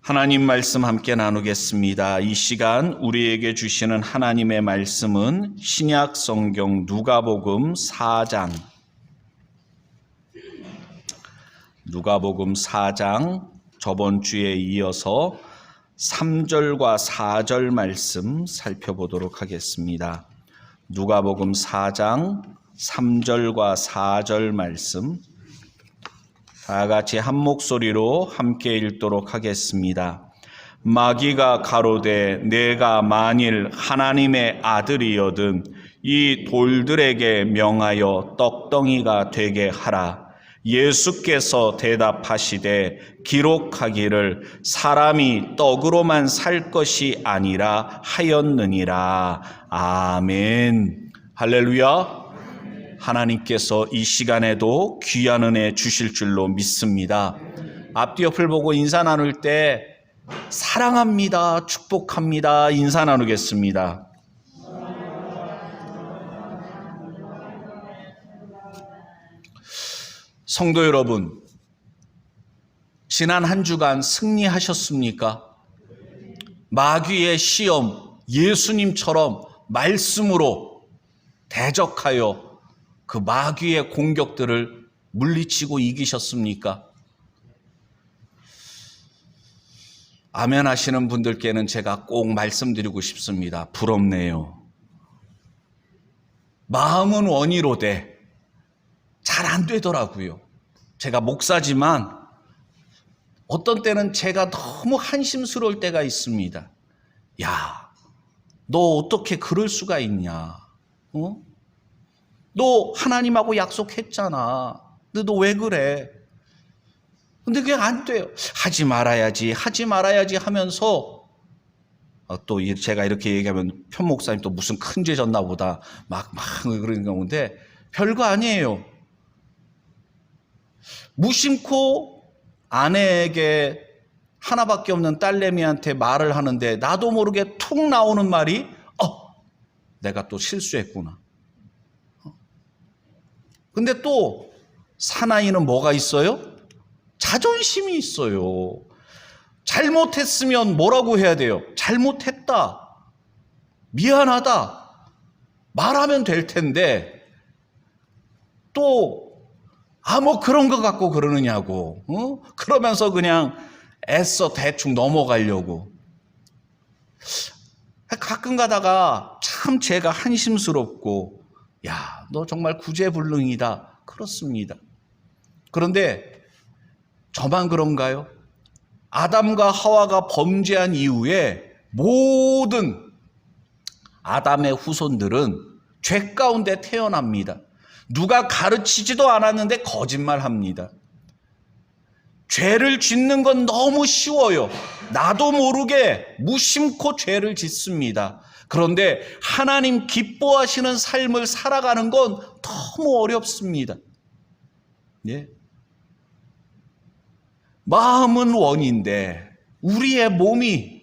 하나님 말씀 함께 나누겠습니다. 이 시간 우리에게 주시는 하나님의 말씀은 신약 성경 누가복음 4장 저번 주에 이어서 3절과 4절 말씀 살펴보도록 하겠습니다. 누가복음 4장 3절과 4절 말씀 다 같이 한 목소리로 함께 읽도록 하겠습니다. 마귀가 가로되 내가 만일 하나님의 아들이여든 이 돌들에게 명하여 떡덩이가 되게 하라. 예수께서 대답하시되 기록하기를 사람이 떡으로만 살 것이 아니라 하였느니라. 아멘. 할렐루야. 하나님께서 이 시간에도 귀한 은혜 주실 줄로 믿습니다. 앞뒤 옆을 보고 인사 나눌 때 사랑합니다, 축복합니다 인사 나누겠습니다. 성도 여러분, 지난 한 주간 승리하셨습니까? 마귀의 시험, 예수님처럼 말씀으로 대적하여 그 마귀의 공격들을 물리치고 이기셨습니까? 아멘 하시는 분들께는 제가 꼭 말씀드리고 싶습니다. 부럽네요. 마음은 원이로되 잘 안 되더라고요. 제가 목사지만 어떤 때는 제가 너무 한심스러울 때가 있습니다. 야, 너 어떻게 그럴 수가 있냐? 너 하나님하고 약속했잖아. 근데 너 왜 그래? 근데 그게 안 돼요. 하지 말아야지 하면서 또 제가 이렇게 얘기하면 편 목사님 또 무슨 큰 죄 졌나 보다 막 그런 경우인데 별거 아니에요. 무심코 아내에게 하나밖에 없는 딸내미한테 말을 하는데 나도 모르게 툭 나오는 말이 내가 또 실수했구나. 근데 또 사나이는 뭐가 있어요? 자존심이 있어요. 잘못했으면 뭐라고 해야 돼요? 잘못했다. 미안하다. 말하면 될 텐데 또 뭐 그런 거 갖고 그러느냐고. 그러면서 그냥 애써 대충 넘어가려고. 가끔 가다가 참 제가 한심스럽고 야, 너 정말 구제불능이다. 그렇습니다. 그런데 저만 그런가요? 아담과 하와가 범죄한 이후에 모든 아담의 후손들은 죄 가운데 태어납니다. 누가 가르치지도 않았는데 거짓말합니다. 죄를 짓는 건 너무 쉬워요. 나도 모르게 무심코 죄를 짓습니다. 그런데 하나님 기뻐하시는 삶을 살아가는 건 너무 어렵습니다. 예? 마음은 원인데 우리의 몸이,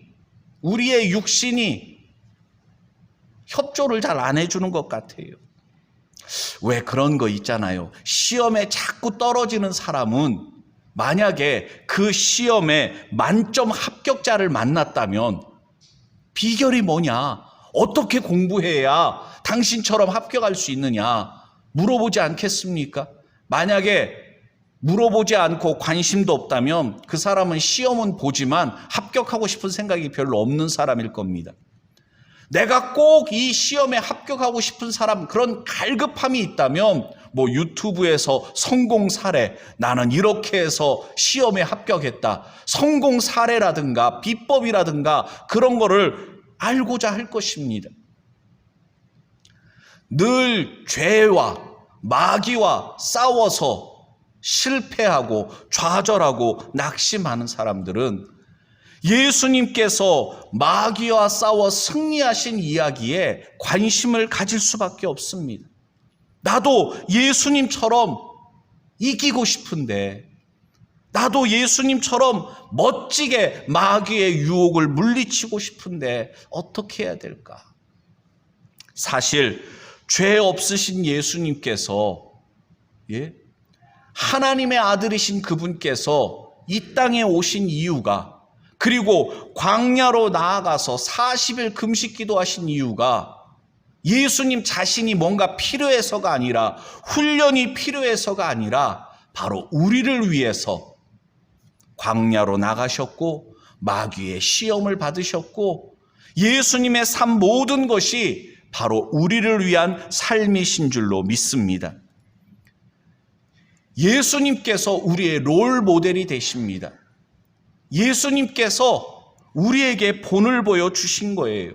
우리의 육신이 협조를 잘 안 해주는 것 같아요. 왜 그런 거 있잖아요. 시험에 자꾸 떨어지는 사람은 만약에 그 시험에 만점 합격자를 만났다면 비결이 뭐냐? 어떻게 공부해야 당신처럼 합격할 수 있느냐? 물어보지 않겠습니까? 만약에 물어보지 않고 관심도 없다면 그 사람은 시험은 보지만 합격하고 싶은 생각이 별로 없는 사람일 겁니다. 내가 꼭 이 시험에 합격하고 싶은 사람, 그런 갈급함이 있다면 유튜브에서 성공 사례, 나는 이렇게 해서 시험에 합격했다. 성공 사례라든가 비법이라든가 그런 거를 알고자 할 것입니다. 늘 죄와 마귀와 싸워서 실패하고 좌절하고 낙심하는 사람들은 예수님께서 마귀와 싸워 승리하신 이야기에 관심을 가질 수밖에 없습니다. 나도 예수님처럼 이기고 싶은데, 나도 예수님처럼 멋지게 마귀의 유혹을 물리치고 싶은데 어떻게 해야 될까? 사실 죄 없으신 예수님께서 하나님의 아들이신 그분께서 이 땅에 오신 이유가 그리고 광야로 나아가서 40일 금식 기도하신 이유가 예수님 자신이 뭔가 필요해서가 아니라, 훈련이 필요해서가 아니라 바로 우리를 위해서 광야로 나가셨고 마귀의 시험을 받으셨고, 예수님의 삶 모든 것이 바로 우리를 위한 삶이신 줄로 믿습니다. 예수님께서 우리의 롤 모델이 되십니다. 예수님께서 우리에게 본을 보여주신 거예요.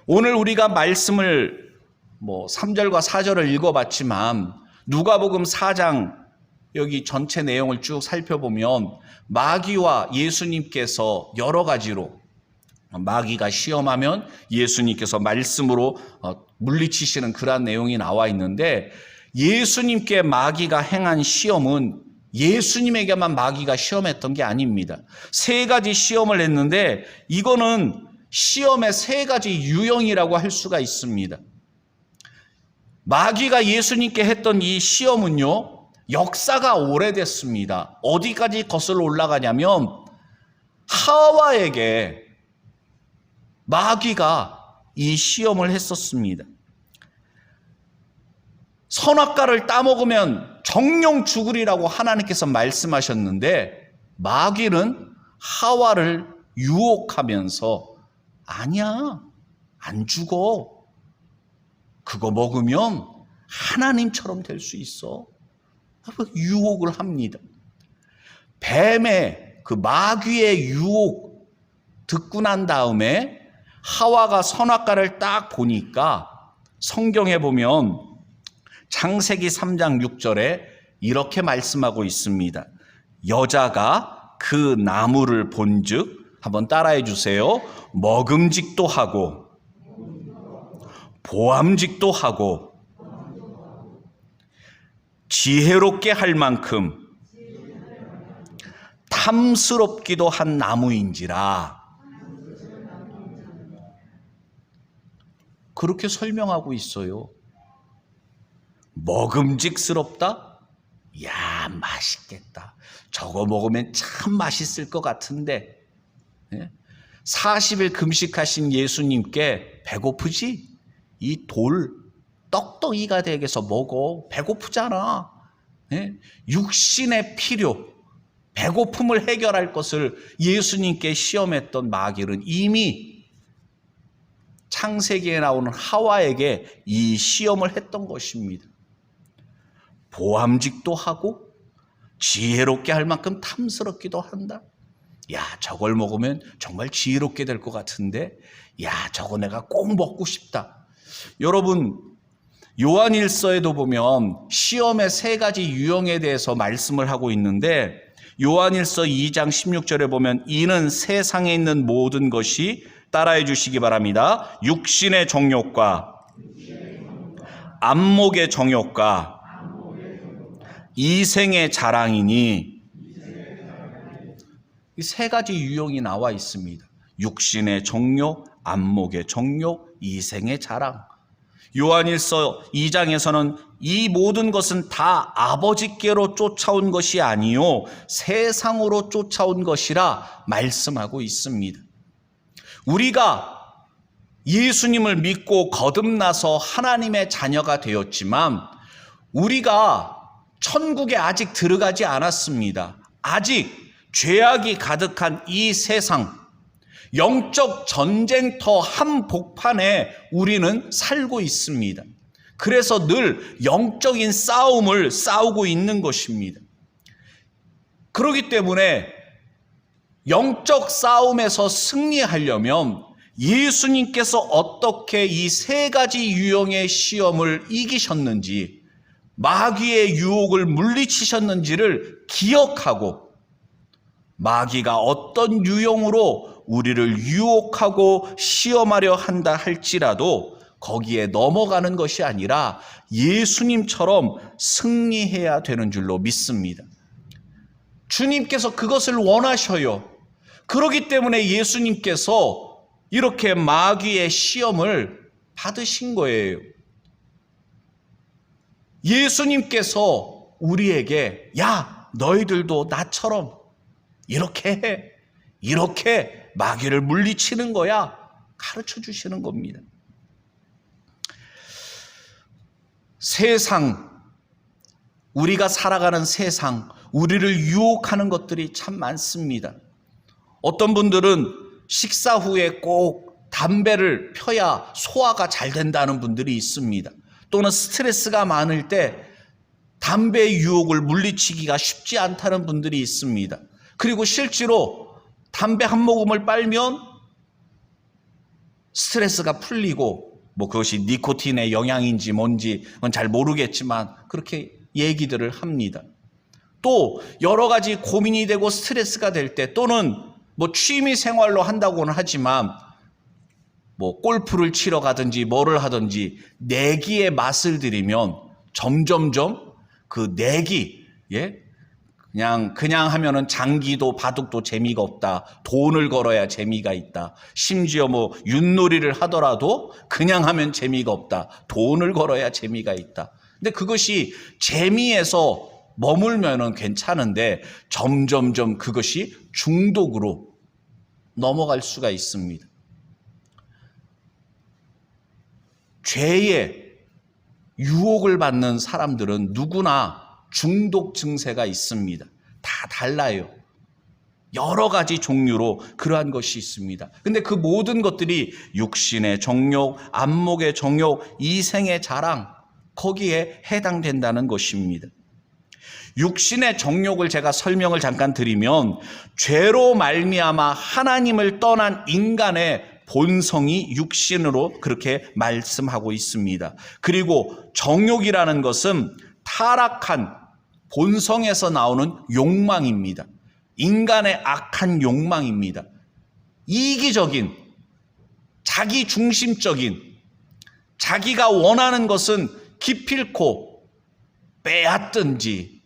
오늘 우리가 말씀을 3절과 4절을 읽어봤지만 누가복음 4장 여기 전체 내용을 쭉 살펴보면 마귀와 예수님께서 여러 가지로, 마귀가 시험하면 예수님께서 말씀으로 물리치시는 그러한 내용이 나와 있는데, 예수님께 마귀가 행한 시험은 예수님에게만 마귀가 시험했던 게 아닙니다. 3가지 시험을 했는데 이거는 시험의 3가지 유형이라고 할 수가 있습니다. 마귀가 예수님께 했던 이 시험은요, 역사가 오래됐습니다. 어디까지 거슬러 올라가냐면 하와에게 마귀가 이 시험을 했었습니다. 선악과를 따먹으면 정령 죽으리라고 하나님께서 말씀하셨는데, 마귀는 하와를 유혹하면서 아니야, 안 죽어. 그거 먹으면 하나님처럼 될 수 있어. 유혹을 합니다. 뱀의 그 마귀의 유혹 듣고 난 다음에 하와가 선악과를 딱 보니까 성경에 보면 창세기 3장 6절에 이렇게 말씀하고 있습니다. 여자가 그 나무를 본즉, 한번 따라해 주세요. 먹음직도 하고 보암직도 하고 지혜롭게 할 만큼 탐스럽기도 한 나무인지라. 그렇게 설명하고 있어요. 먹음직스럽다? 야, 맛있겠다. 저거 먹으면 참 맛있을 것 같은데. 40일 금식하신 예수님께 배고프지? 이 돌 떡덩이가 되게서 먹어. 배고프잖아. 육신의 필요, 배고픔을 해결할 것을 예수님께 시험했던 마귀는 이미 창세기에 나오는 하와에게 이 시험을 했던 것입니다. 보암직도 하고 지혜롭게 할 만큼 탐스럽기도 한다. 야, 저걸 먹으면 정말 지혜롭게 될 것 같은데, 야, 저거 내가 꼭 먹고 싶다. 여러분, 요한일서에도 보면 시험의 3가지 유형에 대해서 말씀을 하고 있는데, 요한일서 2장 16절에 보면 이는 세상에 있는 모든 것이, 따라해 주시기 바랍니다. 육신의 정욕과 안목의 정욕과 이생의 자랑이니, 이 3가지 유형이 나와 있습니다. 육신의 정욕, 안목의 정욕, 이생의 자랑. 요한일서 2장에서는 이 모든 것은 다 아버지께로 쫓아온 것이 아니요 세상으로 쫓아온 것이라 말씀하고 있습니다. 우리가 예수님을 믿고 거듭나서 하나님의 자녀가 되었지만 우리가 천국에 아직 들어가지 않았습니다. 아직 죄악이 가득한 이 세상, 영적 전쟁터 한복판에 우리는 살고 있습니다. 그래서 늘 영적인 싸움을 싸우고 있는 것입니다. 그렇기 때문에 영적 싸움에서 승리하려면 예수님께서 어떻게 이 3가지 유형의 시험을 이기셨는지, 마귀의 유혹을 물리치셨는지를 기억하고, 마귀가 어떤 유형으로 우리를 유혹하고 시험하려 한다 할지라도 거기에 넘어가는 것이 아니라 예수님처럼 승리해야 되는 줄로 믿습니다. 주님께서 그것을 원하셔요. 그렇기 때문에 예수님께서 이렇게 마귀의 시험을 받으신 거예요. 예수님께서 우리에게 야, 너희들도 나처럼 이렇게 해. 이렇게 마귀를 물리치는 거야 가르쳐 주시는 겁니다. 세상, 우리가 살아가는 세상, 우리를 유혹하는 것들이 참 많습니다. 어떤 분들은 식사 후에 꼭 담배를 펴야 소화가 잘 된다는 분들이 있습니다. 또는 스트레스가 많을 때 담배의 유혹을 물리치기가 쉽지 않다는 분들이 있습니다. 그리고 실제로 담배 한 모금을 빨면 스트레스가 풀리고, 그것이 니코틴의 영향인지 뭔지 그건 잘 모르겠지만 그렇게 얘기들을 합니다. 또 여러 가지 고민이 되고 스트레스가 될 때, 또는 취미 생활로 한다고는 하지만 골프를 치러 가든지 뭐를 하든지 내기의 맛을 들이면 점점점 그 내기, 그냥 하면은 장기도 바둑도 재미가 없다. 돈을 걸어야 재미가 있다. 심지어 윷놀이를 하더라도 그냥 하면 재미가 없다. 돈을 걸어야 재미가 있다. 근데 그것이 재미에서 머물면은 괜찮은데 점점점 그것이 중독으로 넘어갈 수가 있습니다. 죄의 유혹을 받는 사람들은 누구나 중독 증세가 있습니다. 다 달라요. 여러 가지 종류로 그러한 것이 있습니다. 근데 그 모든 것들이 육신의 정욕, 안목의 정욕, 이생의 자랑, 거기에 해당된다는 것입니다. 육신의 정욕을 제가 설명을 잠깐 드리면, 죄로 말미암아 하나님을 떠난 인간의 본성이 육신으로 그렇게 말씀하고 있습니다. 그리고 정욕이라는 것은 타락한 본성에서 나오는 욕망입니다. 인간의 악한 욕망입니다. 이기적인, 자기 중심적인, 자기가 원하는 것은 기필코 빼앗든지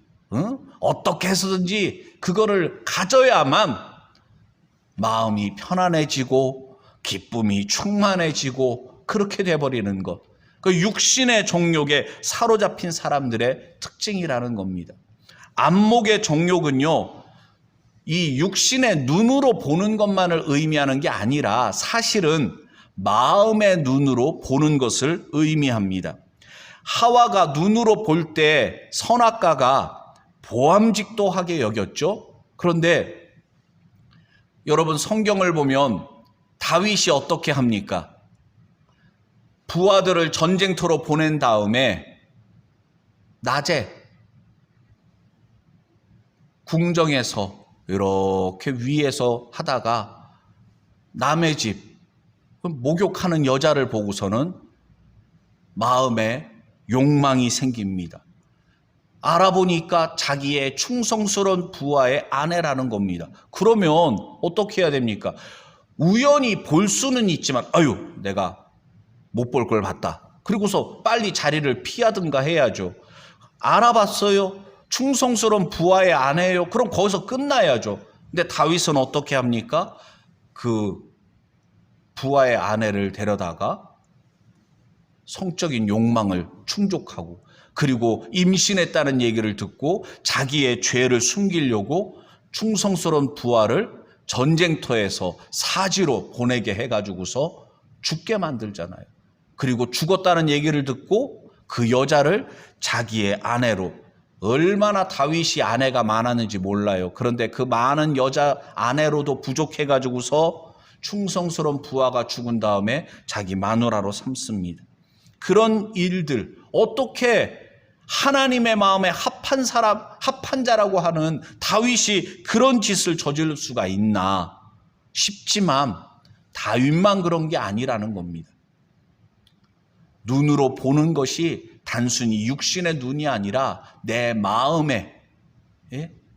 어떻게 해서든지 그거를 가져야만 마음이 편안해지고 기쁨이 충만해지고 그렇게 돼버리는 것. 그 육신의 정욕에 사로잡힌 사람들의 특징이라는 겁니다. 안목의 정욕은요, 이 육신의 눈으로 보는 것만을 의미하는 게 아니라 사실은 마음의 눈으로 보는 것을 의미합니다. 하와가 눈으로 볼 때 선악과가 보암직도하게 여겼죠. 그런데 여러분, 성경을 보면 다윗이 어떻게 합니까? 부하들을 전쟁터로 보낸 다음에 낮에 궁정에서 이렇게 위에서 하다가 남의 집 목욕하는 여자를 보고서는 마음에 욕망이 생깁니다. 알아보니까 자기의 충성스러운 부하의 아내라는 겁니다. 그러면 어떻게 해야 됩니까? 우연히 볼 수는 있지만 내가 못 볼 걸 봤다. 그리고서 빨리 자리를 피하든가 해야죠. 알아봤어요. 충성스러운 부하의 아내예요. 그럼 거기서 끝나야죠. 근데 다윗은 어떻게 합니까? 그 부하의 아내를 데려다가 성적인 욕망을 충족하고, 그리고 임신했다는 얘기를 듣고 자기의 죄를 숨기려고 충성스러운 부하를 전쟁터에서 사지로 보내게 해가지고서 죽게 만들잖아요. 그리고 죽었다는 얘기를 듣고 그 여자를 자기의 아내로, 얼마나 다윗이 아내가 많았는지 몰라요. 그런데 그 많은 여자 아내로도 부족해가지고서 충성스러운 부하가 죽은 다음에 자기 마누라로 삼습니다. 그런 일들, 어떻게 하나님의 마음에 합한 사람, 합한 자라고 하는 다윗이 그런 짓을 저지를 수가 있나 싶지만 다윗만 그런 게 아니라는 겁니다. 눈으로 보는 것이 단순히 육신의 눈이 아니라 내 마음에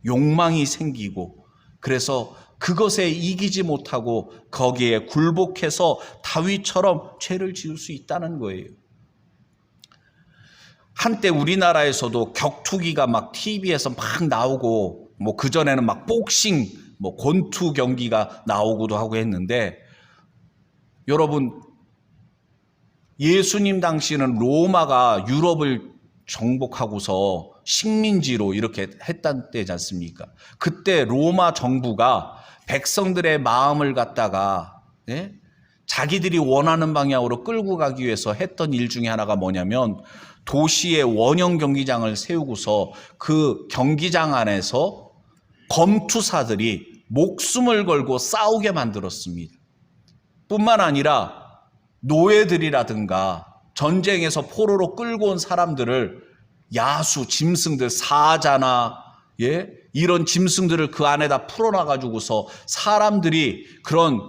욕망이 생기고, 그래서 그것에 이기지 못하고 거기에 굴복해서 다윗처럼 죄를 지을 수 있다는 거예요. 한때 우리나라에서도 격투기가 막 TV에서 막 나오고, 그전에는 막 복싱, 권투 경기가 나오기도 하고 했는데, 여러분, 예수님 당시는 로마가 유럽을 정복하고서 식민지로 이렇게 했던 때지 않습니까? 그때 로마 정부가 백성들의 마음을 갖다가 자기들이 원하는 방향으로 끌고 가기 위해서 했던 일 중에 하나가 뭐냐면 도시에 원형 경기장을 세우고서 그 경기장 안에서 검투사들이 목숨을 걸고 싸우게 만들었습니다. 뿐만 아니라 노예들이라든가 전쟁에서 포로로 끌고 온 사람들을 야수, 짐승들, 사자나 이런 짐승들을 그 안에다 풀어놔가지고서 사람들이 그런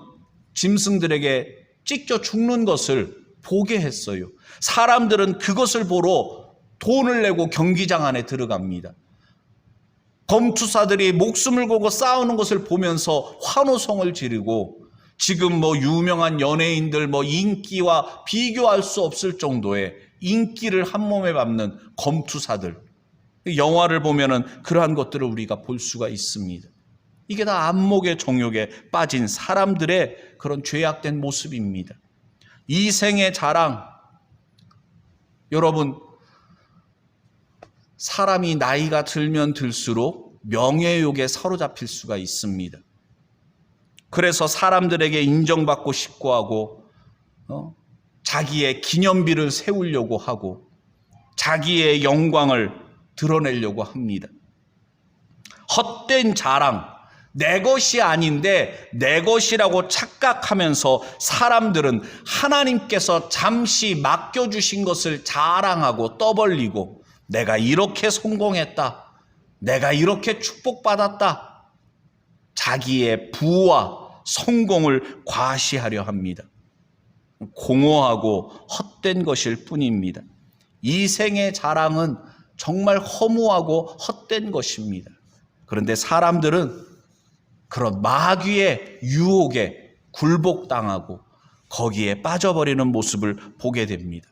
짐승들에게 찢겨 죽는 것을 보게 했어요. 사람들은 그것을 보러 돈을 내고 경기장 안에 들어갑니다. 검투사들이 목숨을 걸고 싸우는 것을 보면서 환호성을 지르고 지금 유명한 연예인들 인기와 비교할 수 없을 정도의 인기를 한 몸에 밟는 검투사들. 영화를 보면은 그러한 것들을 우리가 볼 수가 있습니다. 이게 다 안목의 정욕에 빠진 사람들의 그런 죄악된 모습입니다. 이 생의 자랑, 여러분, 사람이 나이가 들면 들수록 명예욕에 사로잡힐 수가 있습니다. 그래서 사람들에게 인정받고 싶고 하고 자기의 기념비를 세우려고 하고 자기의 영광을 드러내려고 합니다. 헛된 자랑, 내 것이 아닌데 내 것이라고 착각하면서 사람들은 하나님께서 잠시 맡겨주신 것을 자랑하고 떠벌리고 내가 이렇게 성공했다, 내가 이렇게 축복받았다, 자기의 부와 성공을 과시하려 합니다. 공허하고 헛된 것일 뿐입니다. 이 생의 자랑은 정말 허무하고 헛된 것입니다. 그런데 사람들은 그런 마귀의 유혹에 굴복당하고 거기에 빠져버리는 모습을 보게 됩니다.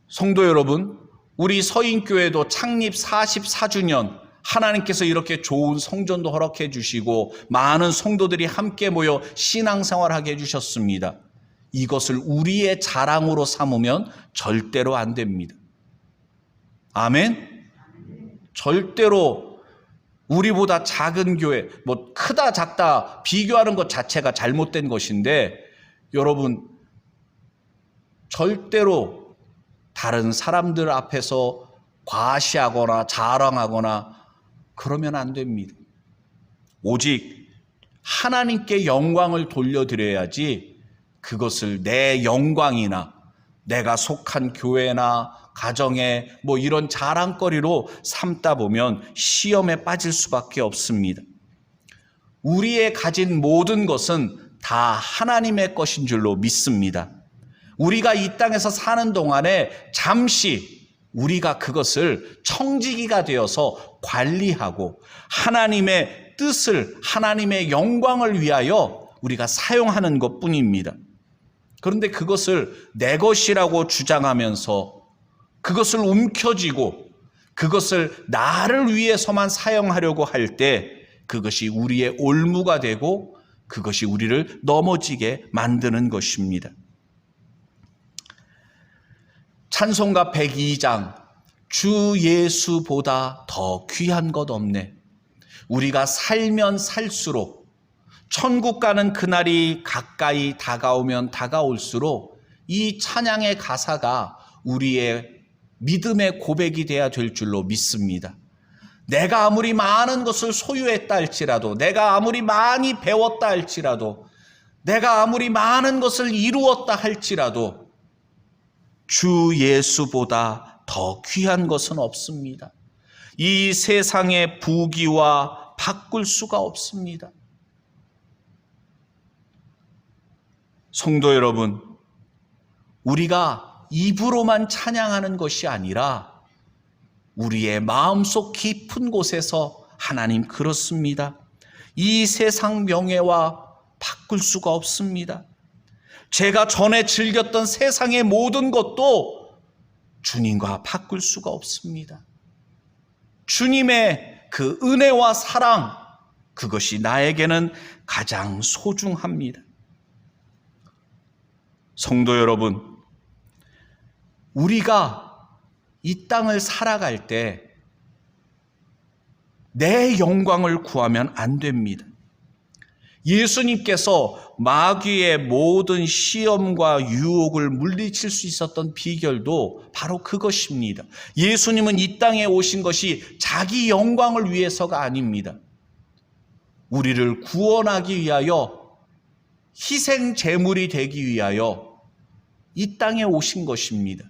성도 여러분, 우리 서인교회도 창립 44주년 하나님께서 이렇게 좋은 성전도 허락해 주시고 많은 성도들이 함께 모여 신앙생활하게 해주셨습니다. 이것을 우리의 자랑으로 삼으면 절대로 안 됩니다. 아멘? 절대로 우리보다 작은 교회, 크다 작다 비교하는 것 자체가 잘못된 것인데 여러분, 절대로 다른 사람들 앞에서 과시하거나 자랑하거나 그러면 안 됩니다. 오직 하나님께 영광을 돌려드려야지 그것을 내 영광이나 내가 속한 교회나 가정에 이런 자랑거리로 삼다 보면 시험에 빠질 수밖에 없습니다. 우리의 가진 모든 것은 다 하나님의 것인 줄로 믿습니다. 우리가 이 땅에서 사는 동안에 잠시 우리가 그것을 청지기가 되어서 관리하고 하나님의 뜻을, 하나님의 영광을 위하여 우리가 사용하는 것뿐입니다. 그런데 그것을 내 것이라고 주장하면서 그것을 움켜쥐고 그것을 나를 위해서만 사용하려고 할 때 그것이 우리의 올무가 되고 그것이 우리를 넘어지게 만드는 것입니다. 찬송가 102장, 주 예수보다 더 귀한 것 없네. 우리가 살면 살수록 천국 가는 그날이 가까이 다가오면 다가올수록 이 찬양의 가사가 우리의 믿음의 고백이 되어야 될 줄로 믿습니다. 내가 아무리 많은 것을 소유했다 할지라도, 내가 아무리 많이 배웠다 할지라도, 내가 아무리 많은 것을 이루었다 할지라도 주 예수보다 더 귀한 것은 없습니다. 이 세상의 부귀와 바꿀 수가 없습니다. 성도 여러분, 우리가 입으로만 찬양하는 것이 아니라 우리의 마음속 깊은 곳에서 하나님 그렇습니다. 이 세상 명예와 바꿀 수가 없습니다. 제가 전에 즐겼던 세상의 모든 것도 주님과 바꿀 수가 없습니다. 주님의 그 은혜와 사랑, 그것이 나에게는 가장 소중합니다. 성도 여러분, 우리가 이 땅을 살아갈 때 내 영광을 구하면 안 됩니다. 예수님께서 마귀의 모든 시험과 유혹을 물리칠 수 있었던 비결도 바로 그것입니다. 예수님은 이 땅에 오신 것이 자기 영광을 위해서가 아닙니다. 우리를 구원하기 위하여, 희생 제물이 되기 위하여 이 땅에 오신 것입니다.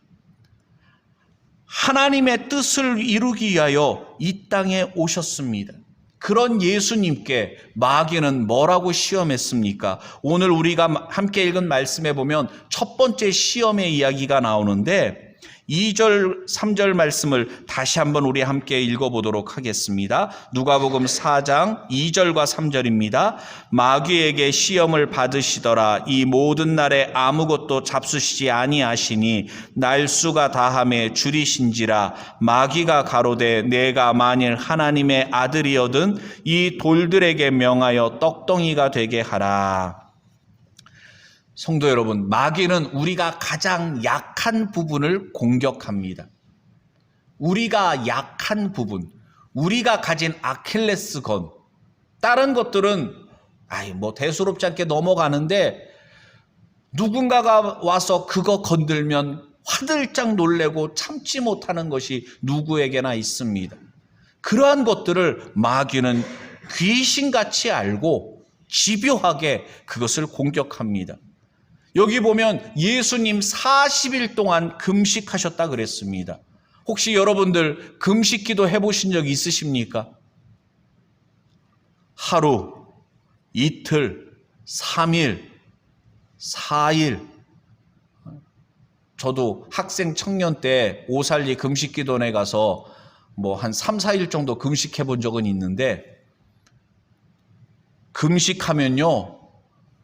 하나님의 뜻을 이루기 위하여 이 땅에 오셨습니다. 그런 예수님께 마귀는 뭐라고 시험했습니까? 오늘 우리가 함께 읽은 말씀에 보면 첫 번째 시험의 이야기가 나오는데 2절, 3절 말씀을 다시 한번 우리 함께 읽어보도록 하겠습니다. 누가복음 4장 2절과 3절입니다. 마귀에게 시험을 받으시더라. 이 모든 날에 아무것도 잡수시지 아니하시니 날수가 다함에 줄이신지라. 마귀가 가로되 내가 만일 하나님의 아들이거든 이 돌들에게 명하여 떡덩이가 되게 하라. 성도 여러분, 마귀는 우리가 가장 약한 부분을 공격합니다. 우리가 약한 부분, 우리가 가진 아킬레스건, 다른 것들은 대수롭지 않게 넘어가는데 누군가가 와서 그거 건들면 화들짝 놀래고 참지 못하는 것이 누구에게나 있습니다. 그러한 것들을 마귀는 귀신같이 알고 집요하게 그것을 공격합니다. 여기 보면 예수님 40일 동안 금식하셨다 그랬습니다. 혹시 여러분들 금식기도 해보신 적 있으십니까? 하루, 이틀, 3일, 4일. 저도 학생 청년 때 오살리 금식기도원에 가서 한 3, 4일 정도 금식해 본 적은 있는데, 금식하면요,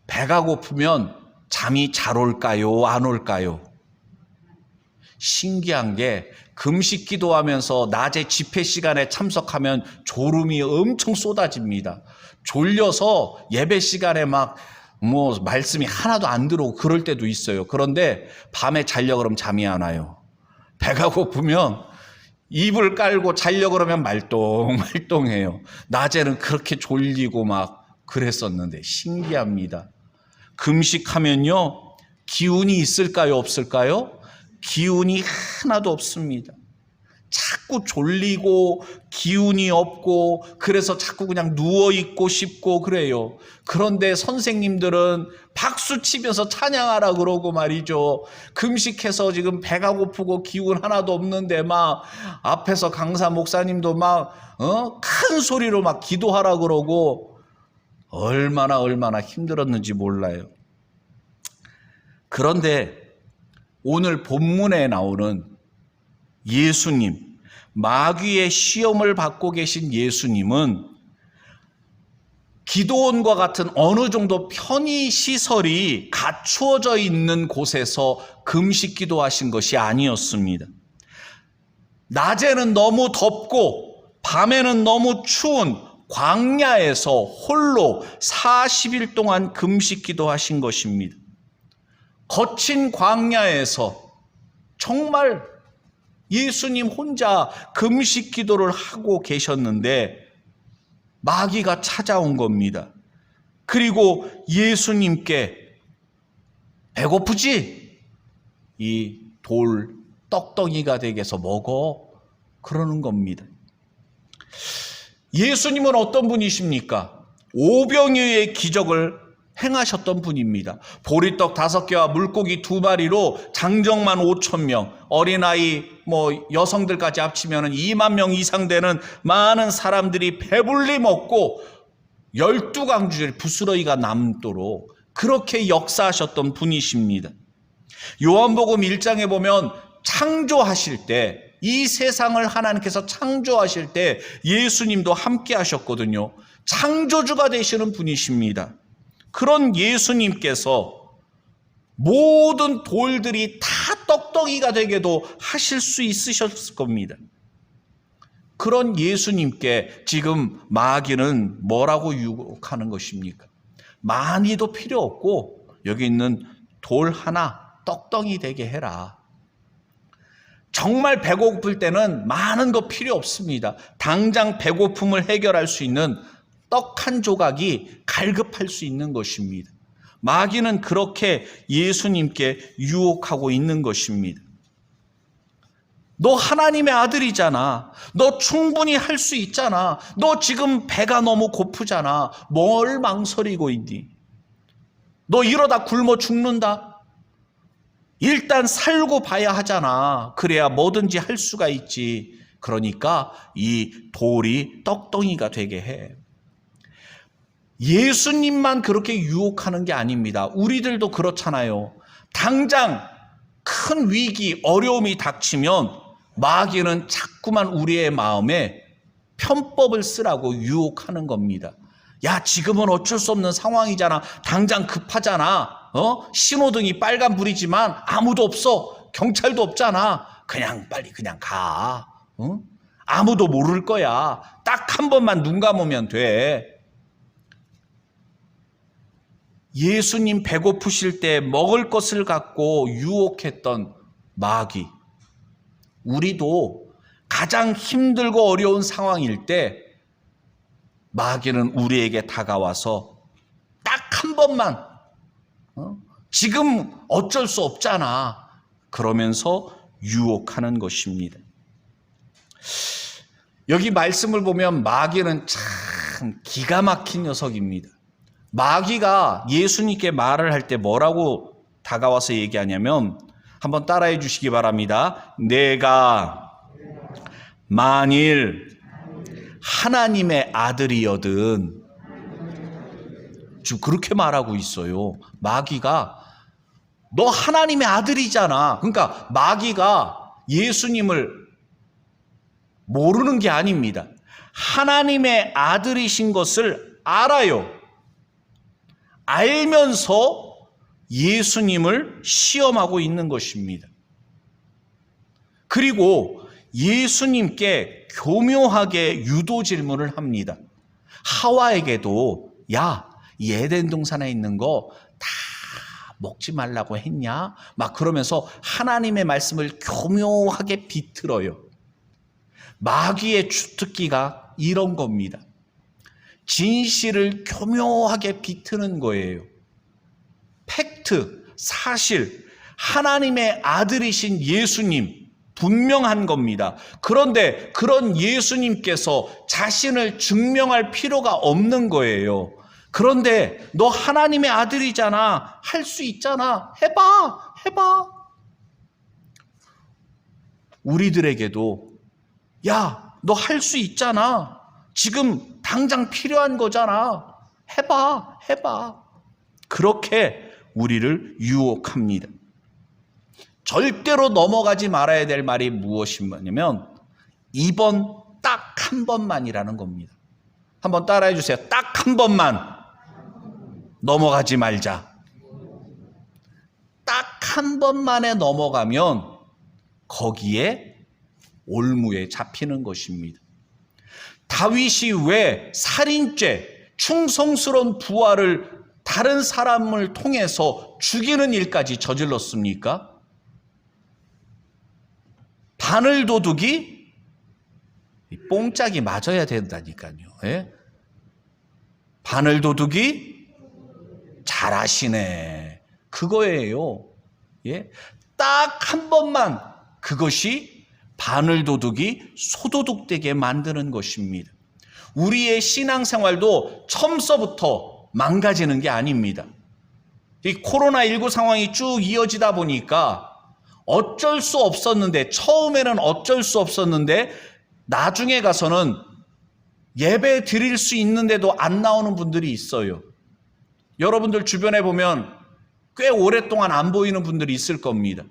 배가 고프면 잠이 잘 올까요? 안 올까요? 신기한 게 금식 기도하면서 낮에 집회 시간에 참석하면 졸음이 엄청 쏟아집니다. 졸려서 예배 시간에 말씀이 하나도 안 들어오고 그럴 때도 있어요. 그런데 밤에 자려고 그러면 잠이 안 와요. 배가 고프면 이불 깔고 자려고 그러면 말똥말똥해요. 낮에는 그렇게 졸리고 그랬었는데 신기합니다. 금식하면요, 기운이 있을까요? 없을까요? 기운이 하나도 없습니다. 자꾸 졸리고 기운이 없고 그래서 자꾸 그냥 누워있고 싶고 그래요. 그런데 선생님들은 박수 치면서 찬양하라 그러고 말이죠. 금식해서 지금 배가 고프고 기운 하나도 없는데 앞에서 강사 목사님도 큰 소리로 기도하라 그러고 얼마나 힘들었는지 몰라요. 그런데 오늘 본문에 나오는 예수님, 마귀의 시험을 받고 계신 예수님은 기도원과 같은 어느 정도 편의 시설이 갖추어져 있는 곳에서 금식 기도하신 것이 아니었습니다. 낮에는 너무 덥고 밤에는 너무 추운 광야에서 홀로 40일 동안 금식 기도하신 것입니다. 거친 광야에서 정말 예수님 혼자 금식 기도를 하고 계셨는데 마귀가 찾아온 겁니다. 그리고 예수님께 배고프지? 이 돌 떡덩이가 되게 해서 먹어. 그러는 겁니다. 예수님은 어떤 분이십니까? 오병이어의 기적을 행하셨던 분입니다. 보리떡 5개와 물고기 2마리로 장정만 5,000명, 어린아이 여성들까지 합치면 2만 명 이상 되는 많은 사람들이 배불리 먹고 12강주일 부스러기가 남도록 그렇게 역사하셨던 분이십니다. 요한복음 1장에 보면 창조하실 때, 이 세상을 하나님께서 창조하실 때 예수님도 함께 하셨거든요. 창조주가 되시는 분이십니다. 그런 예수님께서 모든 돌들이 다 떡덩이가 되게도 하실 수 있으셨을 겁니다. 그런 예수님께 지금 마귀는 뭐라고 유혹하는 것입니까? 많이도 필요 없고 여기 있는 돌 하나 떡덩이 되게 해라. 정말 배고플 때는 많은 거 필요 없습니다. 당장 배고픔을 해결할 수 있는 떡 한 조각이 갈급할 수 있는 것입니다. 마귀는 그렇게 예수님께 유혹하고 있는 것입니다. 너 하나님의 아들이잖아. 너 충분히 할 수 있잖아. 너 지금 배가 너무 고프잖아. 뭘 망설이고 있니? 너 이러다 굶어 죽는다. 일단 살고 봐야 하잖아. 그래야 뭐든지 할 수가 있지. 그러니까 이 돌이 떡덩이가 되게 해. 예수님만 그렇게 유혹하는 게 아닙니다. 우리들도 그렇잖아요. 당장 큰 위기, 어려움이 닥치면 마귀는 자꾸만 우리의 마음에 편법을 쓰라고 유혹하는 겁니다. 야, 지금은 어쩔 수 없는 상황이잖아. 당장 급하잖아. 신호등이 빨간불이지만 아무도 없어. 경찰도 없잖아. 그냥 빨리 그냥 가. 아무도 모를 거야. 딱 한 번만 눈 감으면 돼. 예수님 배고프실 때 먹을 것을 갖고 유혹했던 마귀. 우리도 가장 힘들고 어려운 상황일 때 마귀는 우리에게 다가와서 딱 한 번만 지금 어쩔 수 없잖아. 그러면서 유혹하는 것입니다. 여기 말씀을 보면 마귀는 참 기가 막힌 녀석입니다. 마귀가 예수님께 말을 할 때 뭐라고 다가와서 얘기하냐면 한번 따라해 주시기 바랍니다. 내가 만일 하나님의 아들이여든, 지금 그렇게 말하고 있어요. 마귀가 너 하나님의 아들이잖아. 그러니까 마귀가 예수님을 모르는 게 아닙니다. 하나님의 아들이신 것을 알아요. 알면서 예수님을 시험하고 있는 것입니다. 그리고 예수님께 교묘하게 유도 질문을 합니다. 하와에게도 야, 에덴 동산에 있는 거 다 먹지 말라고 했냐? 막 그러면서 하나님의 말씀을 교묘하게 비틀어요. 마귀의 주특기가 이런 겁니다. 진실을 교묘하게 비트는 거예요. 팩트, 사실, 하나님의 아들이신 예수님, 분명한 겁니다. 그런데 그런 예수님께서 자신을 증명할 필요가 없는 거예요. 그런데 너 하나님의 아들이잖아. 할 수 있잖아. 해봐. 우리들에게도 야, 너 할 수 있잖아. 지금 당장 필요한 거잖아. 해봐. 그렇게 우리를 유혹합니다. 절대로 넘어가지 말아야 될 말이 무엇이냐면 이번 딱 한 번만이라는 겁니다. 한번 따라해 주세요. 딱 한 번만 넘어가지 말자. 딱 한 번만에 넘어가면 거기에 올무에 잡히는 것입니다. 다윗이 왜 살인죄, 충성스러운 부하를 다른 사람을 통해서 죽이는 일까지 저질렀습니까? 바늘도둑이 뽕짝이 맞아야 된다니까요. 예? 바늘도둑이 잘하시네. 그거예요. 예? 딱 한 번만 그것이 바늘도둑이 소도둑되게 만드는 것입니다. 우리의 신앙생활도 처음서부터 망가지는 게 아닙니다. 이 코로나19 상황이 쭉 이어지다 보니까 어쩔 수 없었는데, 처음에는 어쩔 수 없었는데 나중에 가서는 예배 드릴 수 있는데도 안 나오는 분들이 있어요. 여러분들 주변에 보면 꽤 오랫동안 안 보이는 분들이 있을 겁니다.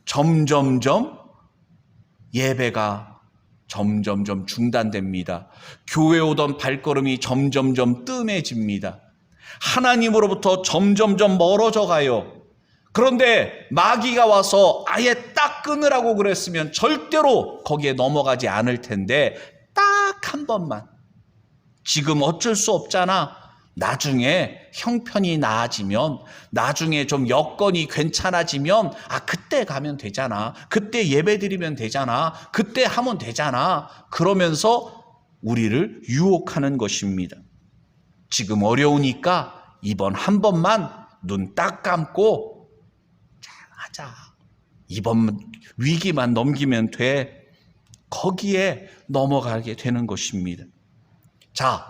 점점점 예배가 점점점 중단됩니다. 교회 오던 발걸음이 점점점 뜸해집니다. 하나님으로부터 점점점 멀어져 가요. 그런데 마귀가 와서 아예 딱 끊으라고 그랬으면 절대로 거기에 넘어가지 않을 텐데 딱 한 번만, 지금 어쩔 수 없잖아. 나중에 형편이 나아지면, 나중에 좀 여건이 괜찮아지면, 그때 가면 되잖아. 그때 예배 드리면 되잖아. 그때 하면 되잖아. 그러면서 우리를 유혹하는 것입니다. 지금 어려우니까 이번 한 번만 눈 딱 감고 잘 하자. 이번 위기만 넘기면 돼. 거기에 넘어가게 되는 것입니다. 자,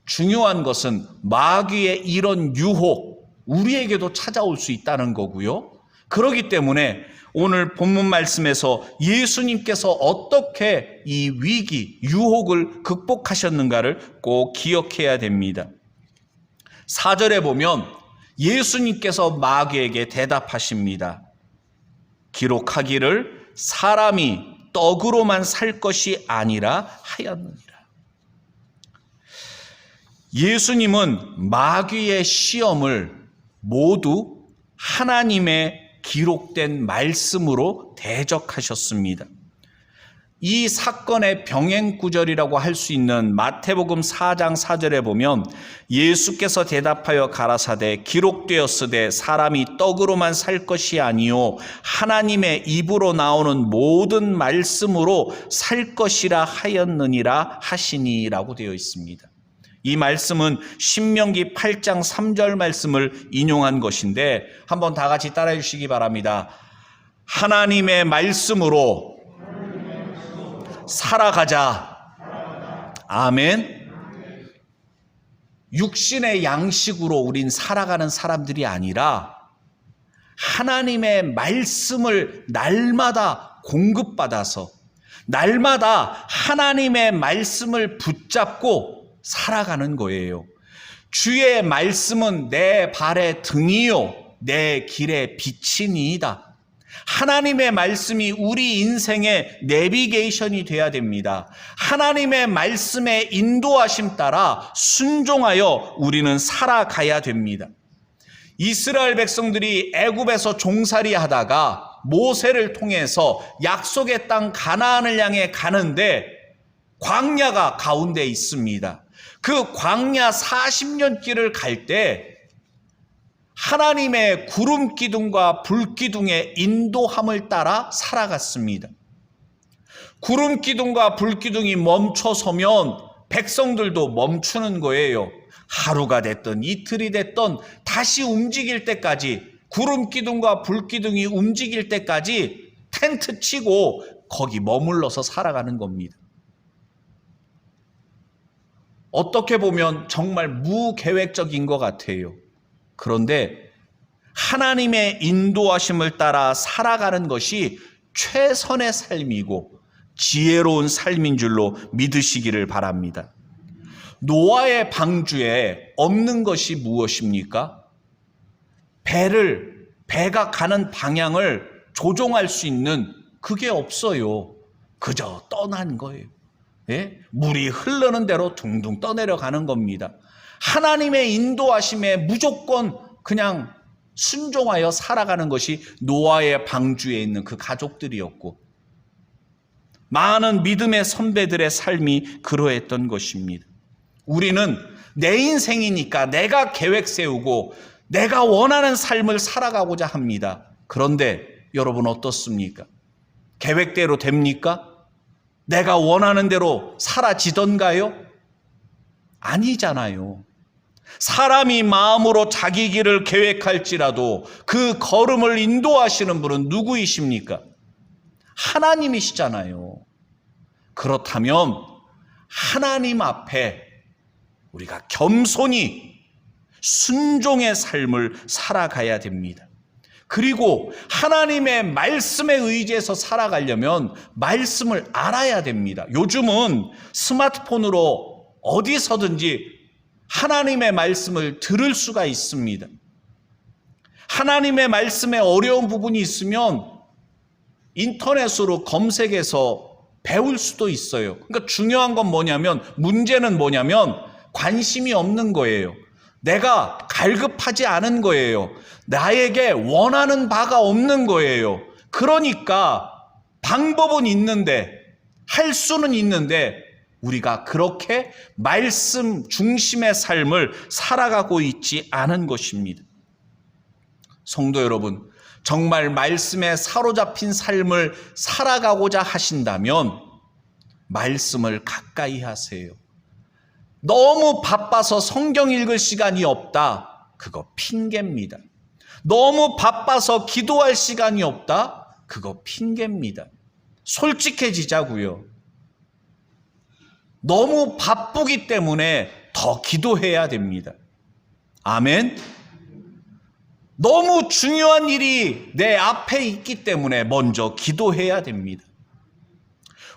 중요한 것은 마귀의 이런 유혹, 우리에게도 찾아올 수 있다는 거고요. 그렇기 때문에 오늘 본문 말씀에서 예수님께서 어떻게 이 위기, 유혹을 극복하셨는가를 꼭 기억해야 됩니다. 4절에 보면 예수님께서 마귀에게 대답하십니다. 기록하기를 사람이 떡으로만 살 것이 아니라 하였느니라. 예수님은 마귀의 시험을 모두 하나님의 기록된 말씀으로 대적하셨습니다. 이 사건의 병행 구절이라고 할 수 있는 마태복음 4장 4절에 보면 예수께서 대답하여 가라사대 기록되었으되 사람이 떡으로만 살 것이 아니요 하나님의 입으로 나오는 모든 말씀으로 살 것이라 하였느니라 하시니라고 되어 있습니다. 이 말씀은 신명기 8장 3절 말씀을 인용한 것인데 한번 다 같이 따라해 주시기 바랍니다. 하나님의 말씀으로 살아가자. 아멘. 육신의 양식으로 우린 살아가는 사람들이 아니라 하나님의 말씀을 날마다 공급받아서 날마다 하나님의 말씀을 붙잡고 살아가는 거예요. 주의 말씀은 내 발의 등이요 내 길의 빛이니이다. 하나님의 말씀이 우리 인생의 내비게이션이 돼야 됩니다. 하나님의 말씀의 인도하심 따라 순종하여 우리는 살아가야 됩니다. 이스라엘 백성들이 애굽에서 종살이 하다가 모세를 통해서 약속의 땅 가나안을 향해 가는데 광야가 가운데 있습니다. 그 광야 40년 길을 갈 때 하나님의 구름 기둥과 불 기둥의 인도함을 따라 살아갔습니다. 구름 기둥과 불 기둥이 멈춰서면 백성들도 멈추는 거예요. 하루가 됐든 이틀이 됐든 다시 움직일 때까지 구름 기둥과 불 기둥이 움직일 때까지 텐트 치고 거기 머물러서 살아가는 겁니다. 어떻게 보면 정말 무계획적인 것 같아요. 그런데 하나님의 인도하심을 따라 살아가는 것이 최선의 삶이고 지혜로운 삶인 줄로 믿으시기를 바랍니다. 노아의 방주에 없는 것이 무엇입니까? 배가 가는 방향을 조종할 수 있는 그게 없어요. 그저 떠난 거예요. 예? 물이 흐르는 대로 둥둥 떠내려가는 겁니다. 하나님의 인도하심에 무조건 그냥 순종하여 살아가는 것이 노아의 방주에 있는 그 가족들이었고 많은 믿음의 선배들의 삶이 그러했던 것입니다. 우리는 내 인생이니까 내가 계획 세우고 내가 원하는 삶을 살아가고자 합니다. 그런데 여러분 어떻습니까? 계획대로 됩니까? 내가 원하는 대로 사라지던가요? 아니잖아요. 사람이 마음으로 자기 길을 계획할지라도 그 걸음을 인도하시는 분은 누구이십니까? 하나님이시잖아요. 그렇다면 하나님 앞에 우리가 겸손히 순종의 삶을 살아가야 됩니다. 그리고 하나님의 말씀에 의지해서 살아가려면 말씀을 알아야 됩니다. 요즘은 스마트폰으로 어디서든지 하나님의 말씀을 들을 수가 있습니다. 하나님의 말씀에 어려운 부분이 있으면 인터넷으로 검색해서 배울 수도 있어요. 그러니까 중요한 건 뭐냐면, 문제는 뭐냐면 관심이 없는 거예요. 내가 갈급하지 않은 거예요. 나에게 원하는 바가 없는 거예요. 그러니까 방법은 있는데, 할 수는 있는데 우리가 그렇게 말씀 중심의 삶을 살아가고 있지 않은 것입니다. 성도 여러분, 정말 말씀에 사로잡힌 삶을 살아가고자 하신다면 말씀을 가까이 하세요. 너무 바빠서 성경 읽을 시간이 없다. 그거 핑계입니다. 너무 바빠서 기도할 시간이 없다. 그거 핑계입니다. 솔직해지자고요. 너무 바쁘기 때문에 더 기도해야 됩니다. 아멘. 너무 중요한 일이 내 앞에 있기 때문에 먼저 기도해야 됩니다.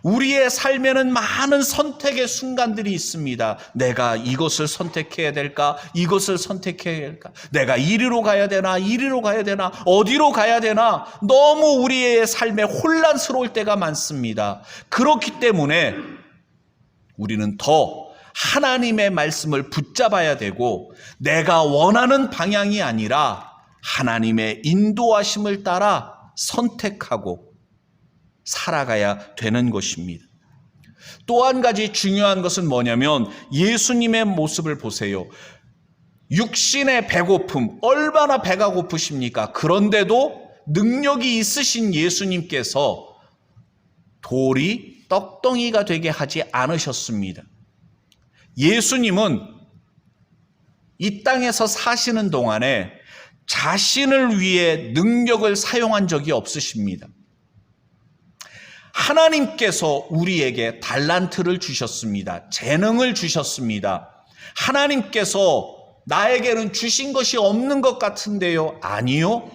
우리의 삶에는 많은 선택의 순간들이 있습니다. 내가 이것을 선택해야 될까? 이것을 선택해야 될까? 내가 이리로 가야 되나? 이리로 가야 되나? 어디로 가야 되나? 너무 우리의 삶에 혼란스러울 때가 많습니다. 그렇기 때문에 우리는 더 하나님의 말씀을 붙잡아야 되고 내가 원하는 방향이 아니라 하나님의 인도하심을 따라 선택하고 살아가야 되는 것입니다. 또 한 가지 중요한 것은 뭐냐면 예수님의 모습을 보세요. 육신의 배고픔, 얼마나 배가 고프십니까? 그런데도 능력이 있으신 예수님께서 돌이 떡덩이가 되게 하지 않으셨습니다. 예수님은 이 땅에서 사시는 동안에 자신을 위해 능력을 사용한 적이 없으십니다. 하나님께서 우리에게 달란트를 주셨습니다. 재능을 주셨습니다. 하나님께서 나에게는 주신 것이 없는 것 같은데요. 아니요.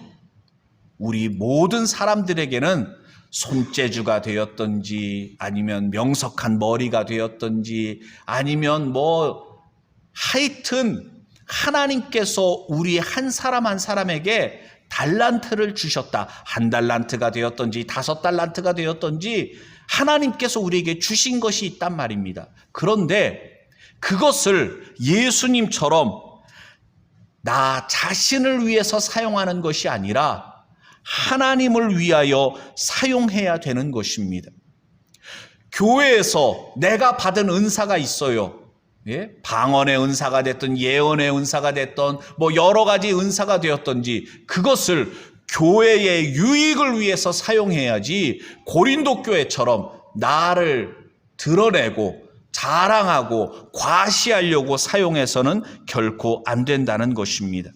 우리 모든 사람들에게는 손재주가 되었던지 아니면 명석한 머리가 되었던지 아니면 하여튼 하나님께서 우리 한 사람 한 사람에게 달란트를 주셨다. 1달란트가 되었던지 5달란트가 되었던지 하나님께서 우리에게 주신 것이 있단 말입니다. 그런데 그것을 예수님처럼 나 자신을 위해서 사용하는 것이 아니라 하나님을 위하여 사용해야 되는 것입니다. 교회에서 내가 받은 은사가 있어요. 예? 방언의 은사가 됐든 예언의 은사가 됐든 여러 가지 은사가 되었든지 그것을 교회의 유익을 위해서 사용해야지 고린도 교회처럼 나를 드러내고 자랑하고 과시하려고 사용해서는 결코 안 된다는 것입니다.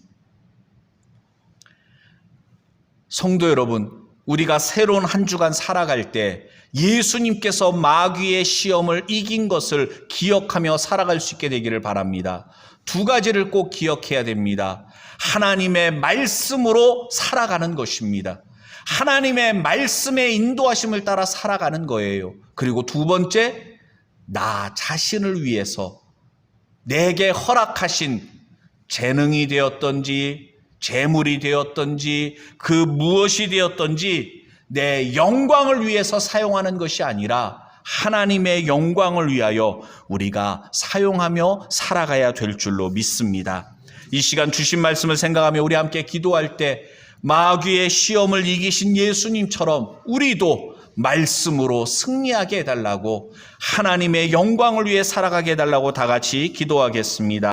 성도 여러분, 우리가 새로운 한 주간 살아갈 때 예수님께서 마귀의 시험을 이긴 것을 기억하며 살아갈 수 있게 되기를 바랍니다. 2가지를 꼭 기억해야 됩니다. 하나님의 말씀으로 살아가는 것입니다. 하나님의 말씀의 인도하심을 따라 살아가는 거예요. 그리고 2번째, 나 자신을 위해서 내게 허락하신 재능이 되었던지 재물이 되었던지 그 무엇이 되었던지 내 영광을 위해서 사용하는 것이 아니라 하나님의 영광을 위하여 우리가 사용하며 살아가야 될 줄로 믿습니다. 이 시간 주신 말씀을 생각하며 우리 함께 기도할 때 마귀의 시험을 이기신 예수님처럼 우리도 말씀으로 승리하게 해달라고 하나님의 영광을 위해 살아가게 해달라고 다 같이 기도하겠습니다.